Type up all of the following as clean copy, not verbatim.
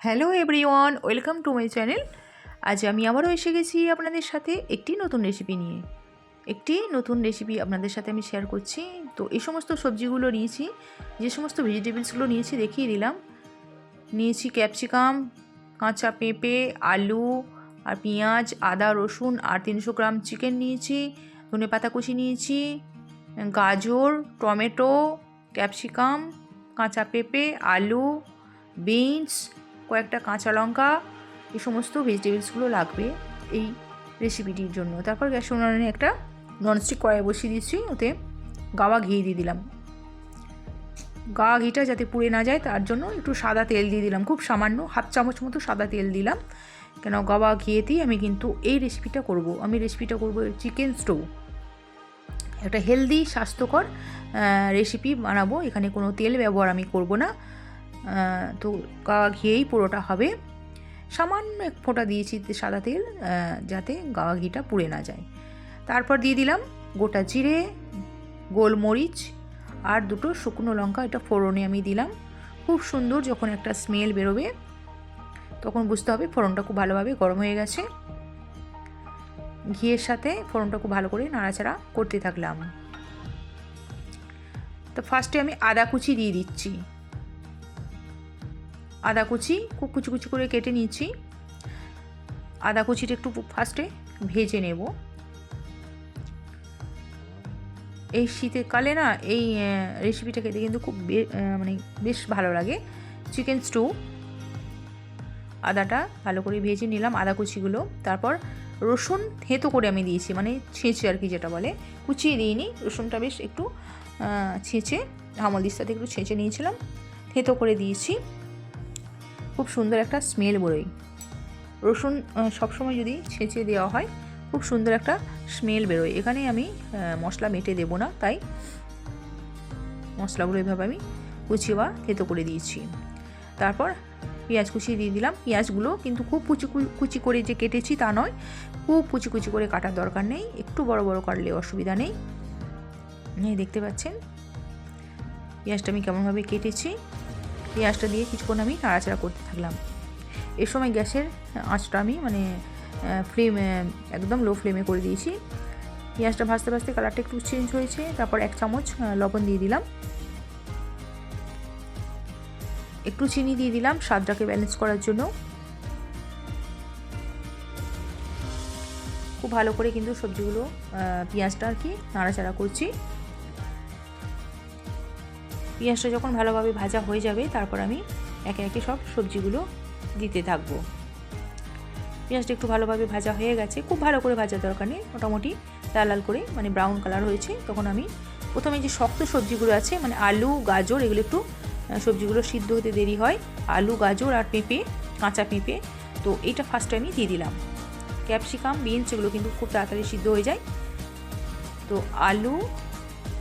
Hello everyone, welcome to my channel. আজ আমি আবারও এসে গেছি আপনাদের সাথে একটি নতুন রেসিপি নিয়ে। আপনাদের সাথে আমি শেয়ার করছি। তো এই সমস্ত সবজিগুলো নিয়েছি, যে সমস্ত ভেজিটেবলসগুলো নিয়েছি দেখিয়ে দিলাম। নিয়েছি ক্যাপসিকাম, কাঁচা পেঁপে, আলু আর পেঁয়াজ, আদা রসুন আর 300 গ্রাম চিকেন নিয়েছি, ধনেপাতা কুচি নিয়েছি, গাজর, টমেটো, ক্যাপসিকাম, কাঁচা পেঁপে, আলু, বিনস, কয়েকটা কাঁচা লঙ্কা, এই সমস্ত ভেজিটেবলসগুলো লাগবে এই রেসিপিটির জন্য। তারপর গ্যাস উনুনে একটা ননস্টিক কড়াই বসিয়ে দিয়েছি, ওতে গাওয়া ঘি দিয়ে দিলাম। গাওয়া ঘিটা যাতে পুড়ে না যায় তার জন্য একটু সাদা তেল দিয়ে দিলাম, খুব সামান্য হাফ চামচ মতো সাদা তেল দিলাম, কেন গাওয়া ঘিয়েতেই আমি কিন্তু এই রেসিপিটা করব। চিকেন স্টো, একটা হেলদি স্বাস্থ্যকর রেসিপি বানাবো। এখানে কোনো তেল ব্যবহার আমি করব না, তো গাওয়া ঘিয়েই পুরোটা হবে। সামান্য এক ফোঁটা দিয়েছি সাদা তেল, যাতে গাওয়া ঘিটা পুড়ে না যায়। তারপর দিয়ে দিলাম গোটা জিরে, গোলমরিচ আর দুটো শুকনো লঙ্কা, এটা ফোড়নে আমি দিলাম। খুব সুন্দর যখন একটা স্মেল বেরোবে তখন বুঝতে হবে ফোড়নটা খুব ভালোভাবে গরম হয়ে গেছে। ঘিয়ের সাথে ফোড়নটা খুব ভালো করে নাড়াচাড়া করতে থাকলাম। তো ফার্স্টে আমি আদা কুচি দিয়ে দিচ্ছি। আদা কুচি খুব কুচি কুচি করে কেটে নিচ্ছি। আদা কুচিটা একটু ফার্স্টে ভেজে নেব। এই শীতের কালে না এই রেসিপিটা খেতে কিন্তু খুব বেশ ভালো লাগে, চিকেন স্টু। আদাটা ভালো করে ভেজে নিলাম, আদা কুচিগুলো। তারপর রসুন থেঁতো করে আমি দিয়েছি, মানে ছেঁচে আর কি, যেটা বলে, কুচিয়ে দিইনি। রসুনটা বেশ একটু ছেঁচে, হামলদিস্তাতে একটু ছেঁচে নিয়েছিলাম, থেঁতো করে দিয়েছি। খুব সুন্দর একটা স্মেল বেরোয়। রসুন সবসময় যদি ছেঁচে দেওয়া হয় খুব সুন্দর একটা স্মেল বেরোয়। এখানে আমি মশলা বেটে দেবো না, তাই মশলাগুলো এইভাবে আমি কুচিয়ে বা থেঁতো করে দিয়েছি। তারপর পেঁয়াজ কুচিয়ে দিয়ে দিলাম। পেঁয়াজগুলো কিন্তু খুব কুচি করে যে কেটেছি তা নয়, খুব কুচি কুচি করে কাটার দরকার নেই, একটু বড় বড় কাটলে অসুবিধা নেই। দেখতে পাচ্ছেন পেঁয়াজটা আমি কেমনভাবে কেটেছি। পেঁয়াজটা দিয়ে কিছুক্ষণ আমি নাড়াচাড়া করতে থাকলাম। এ সময় গ্যাসের আঁচটা আমি ফ্লেম একদম লো ফ্লেমে করে দিয়েছি। পেঁয়াজটা ভাজতে ভাজতে কালারটা একটু চেঞ্জ হয়েছে। তারপর 1 চামচ লবণ দিয়ে দিলাম, একটু চিনি দিয়ে দিলাম স্বাদটাকে ব্যালেন্স করার জন্য। খুব ভালো করে কিন্তু সবজিগুলো পেঁয়াজটা আর কি নাড়াচাড়া করছি। পেঁয়াজটা যখন ভালোভাবে ভাজা হয়ে যাবে তারপর আমি একে একে সব সবজিগুলো দিতে থাকবো। পেঁয়াজটা একটু ভালোভাবে ভাজা হয়ে গেছে, খুব ভালো করে ভাজার দরকার নেই, মোটামুটি লাল লাল করে ব্রাউন কালার হয়েছে। তখন আমি প্রথমে যে শক্ত সবজিগুলো আছে, আলু, গাজর, এগুলো একটু সবজিগুলো সিদ্ধ হতে দেরি হয়। আলু, গাজর আর পেঁপে, কাঁচা পেঁপে, তো এইটা ফার্স্টে আমি দিয়ে দিলাম। ক্যাপসিকাম, বিনস, এগুলো কিন্তু খুব তাড়াতাড়ি সিদ্ধ হয়ে যায়। তো আলু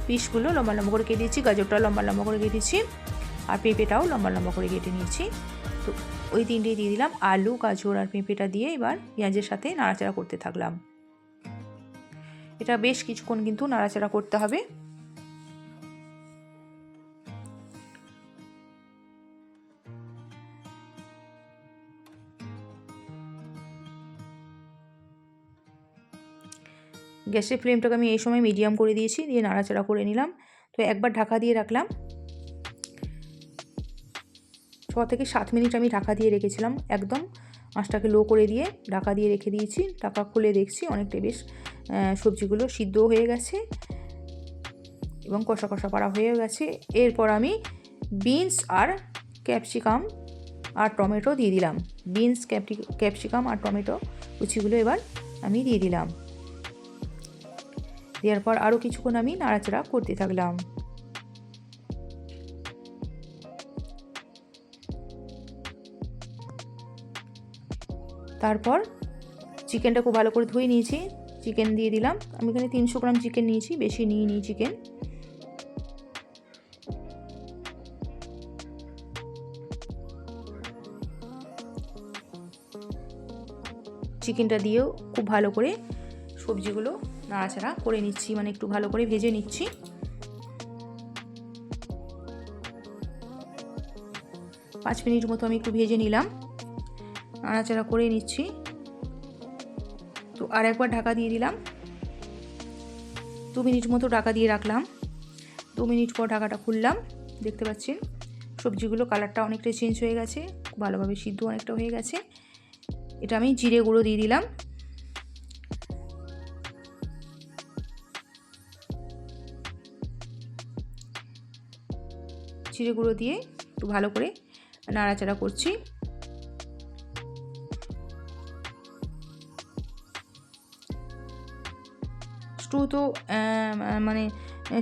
পিসগুলো লম্বা লম্বা করে কেটে দিয়েছি, গাজরটাও লম্বা লম্বা করে কেটেছি, আর পেঁপেটাও লম্বা লম্বা করে কেটে নিয়েছি। তো ওই তিনটেই দিয়ে দিলাম। আলু, গাজর আর পেঁপেটা দিয়ে এবার পেঁয়াজের সাথে নাড়াচাড়া করতে থাকলাম। এটা বেশ কিছুক্ষণ কিন্তু নাড়াচাড়া করতে হবে। গ্যাসের ফ্লেমটাকে আমি এই সময় মিডিয়াম করে দিয়েছি, দিয়ে নাড়াচাড়া করে নিলাম। তো একবার ঢাকা দিয়ে রাখলাম, 6 থেকে 7 মিনিট আমি ঢাকা দিয়ে রেখেছিলাম। একদম আঁচটাকে লো করে দিয়ে ঢাকা দিয়ে রেখে দিয়েছি। ঢাকা খুলে দেখছি অনেকটা বেশ সবজিগুলো সিদ্ধ হয়ে গেছে এবং কষা কষা করা হয়ে গেছে। এরপর আমি বিনস আর ক্যাপসিকাম আর টমেটো দিয়ে দিলাম। বিনস, ক্যাপসিকাম আর টমেটো কুচিগুলো এবার আমি দিয়ে দিলাম। দেওয়ার পর আরও কিছুক্ষণ আমি নাড়াচাড়া করতে থাকলাম। তারপর চিকেনটা খুব ভালো করে ধুয়ে নিয়েছি, চিকেন দিয়ে দিলাম। আমি এখানে 300 গ্রাম চিকেন নিয়েছি, বেশি নিইনি চিকেন। চিকেনটা দিয়েও খুব ভালো করে সবজিগুলো নাড়াচাড়া করে নিচ্ছি, একটু ভালো করে ভেজে নিচ্ছি। 5 মিনিট মতো আমি একটু ভেজে নিলাম, নাড়াচাড়া করে নিচ্ছি। তো আর একবার ঢাকা দিয়ে দিলাম, 2 মিনিট মতো ঢাকা দিয়ে রাখলাম। 2 মিনিট পর ঢাকাটা খুললাম, দেখতে পাচ্ছেন সবজিগুলো কালারটা অনেকটাই চেঞ্জ হয়ে গেছে, ভালোভাবে সিদ্ধ অনেকটা হয়ে গেছে। এটা আমি জিরে গুঁড়ো দিয়ে দিলাম, জিরে গুঁড়ো দিয়ে একটু ভালো করে নাড়াচাড়া করছি। স্টু তো মানে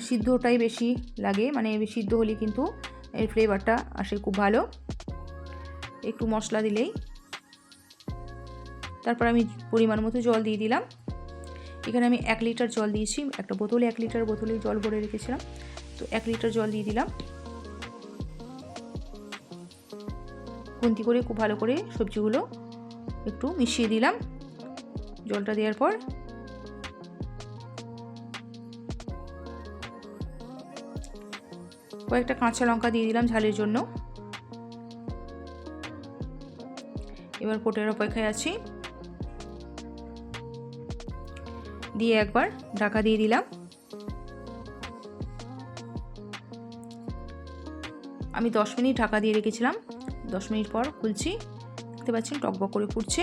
সিদ্ধটাই বেশি লাগে, মানে সিদ্ধ হলে কিন্তু এর ফ্লেভারটা আসে খুব ভালো। একটু মশলা দিলেই, তারপর আমি পরিমাণ মতো জল দিয়ে দিলাম। এখানে আমি 1 লিটার জল দিয়েছি, একটা বোতলে 1 লিটার বোতলে জল ভরে রেখেছিলাম, তো 1 লিটার জল দিয়ে দিলাম। খুন্তি করে খুব ভালো করে সবজিগুলো একটু মিশিয়ে দিলাম। জলটা দেওয়ার পর কয়েকটা কাঁচা লঙ্কা দিয়ে দিলাম ঝালের জন্য। এবার ফোটার অপেক্ষায় আছি, দিয়ে একবার ঢাকা দিয়ে দিলাম। আমি 10 মিনিট ঢাকা দিয়ে রেখেছিলাম, 10 মিনিট পর খুলছি, দেখতে পাচ্ছেন টকবক করে ফুটছে।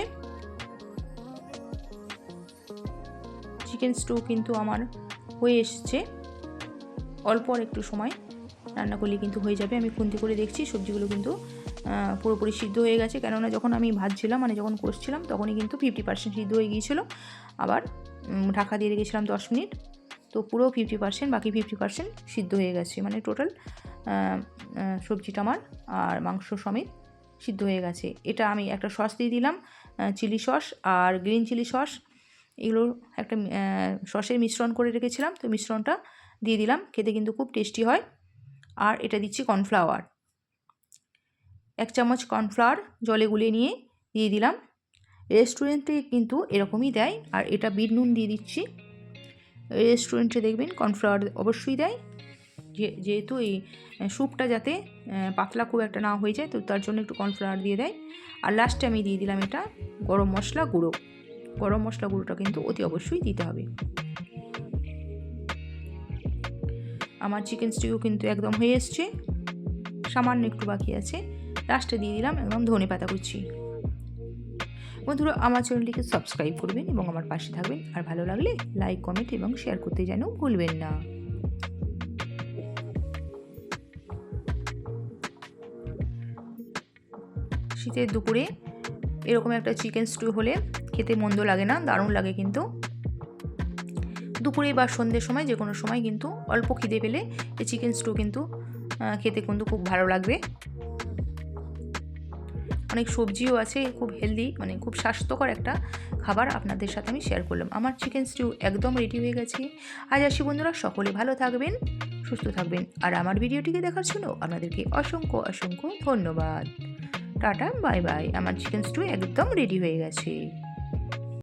চিকেন স্টু কিন্তু আমার হয়ে এসেছে, অল্প আর একটু সময় রান্না করলে কিন্তু হয়ে যাবে। আমি খুন্তি করে দেখছি সবজিগুলো কিন্তু পুরোপুরি সিদ্ধ হয়ে গেছে, কেননা যখন আমি ভাজছিলাম মানে যখন কষছিলাম তখনই কিন্তু 50% সিদ্ধ হয়ে গিয়েছিলো। আবার ঢাকা দিয়ে রেখেছিলাম 10 মিনিট, তো পুরো 50%, বাকি 50% সিদ্ধ হয়ে গেছে, মানে টোটাল সবজিটা আমার আর মাংস সমেত সিদ্ধ হয়ে গেছে। এটা আমি একটা সস দিয়ে দিলাম, চিলি সস আর গ্রিন চিলি সস, এগুলো একটা সসের মিশ্রণ করে রেখেছিলাম, তো মিশ্রণটা দিয়ে দিলাম। খেতে কিন্তু খুব টেস্টি হয়। আর এটা দিচ্ছি কর্নফ্লাওয়ার, 1 চামচ কর্নফ্লাওয়ার জলে গুলিয়ে নিয়ে দিয়ে দিলাম। রেস্টুরেন্টে কিন্তু এরকমই দেয়। আর এটা বিট নুন দিয়ে দিচ্ছি, রেস্টুরেন্টে দেখবেন কর্নফ্লাওয়ার অবশ্যই দেয়, যেহেতু এই স্যুপটা যাতে পাতলা খুব একটা না হয়ে যায়, তো তার জন্য একটু কর্নফ্লাওয়ার দিয়ে দেয়। আর লাস্টে আমি দিয়ে দিলাম এটা গরম মশলা গুঁড়ো, গরম মশলা গুঁড়োটা কিন্তু অতি অবশ্যই দিতে হবে। আমার চিকেন স্টিউ কিন্তু একদম হয়ে এসছে, সামান্য একটু বাকি আছে। লাস্টে দিয়ে দিলাম একদম ধনে পাতা কুচি। বন্ধুরা, আমার চ্যানেলটিকে সাবস্ক্রাইব করবেন এবং আমার পাশে থাকবেন। আর ভালো লাগলে লাইক, কমেন্ট এবং শেয়ার করতে যেন ভুলবেন না। শীতের দুপুরে এরকম একটা চিকেন স্টু হলে খেতে মন্দ লাগে না, দারুণ লাগে। কিন্তু দুপুরে বা সন্ধ্যের সময় যে কোনো সময় কিন্তু অল্প খিদে পেলে এই চিকেন স্টু কিন্তু খেতে কিন্তু খুব ভালো লাগবে। অনেক সবজিও আছে, খুব হেলদি, মানে খুব স্বাস্থ্যকর একটা খাবার আপনাদের সাথে আমি শেয়ার করলাম। আমার চিকেন স্টিউ একদম রেডি হয়ে গেছে। আজ আসি বন্ধুরা, সকলে ভালো থাকবেন, সুস্থ থাকবেন। আর আমার ভিডিওটিকে দেখার জন্য আপনাদেরকে অসংখ্য অসংখ্য ধন্যবাদ। Tata, bye bye. আমার চিকেন স্টিউ একদম রেডি হয়ে গেছে।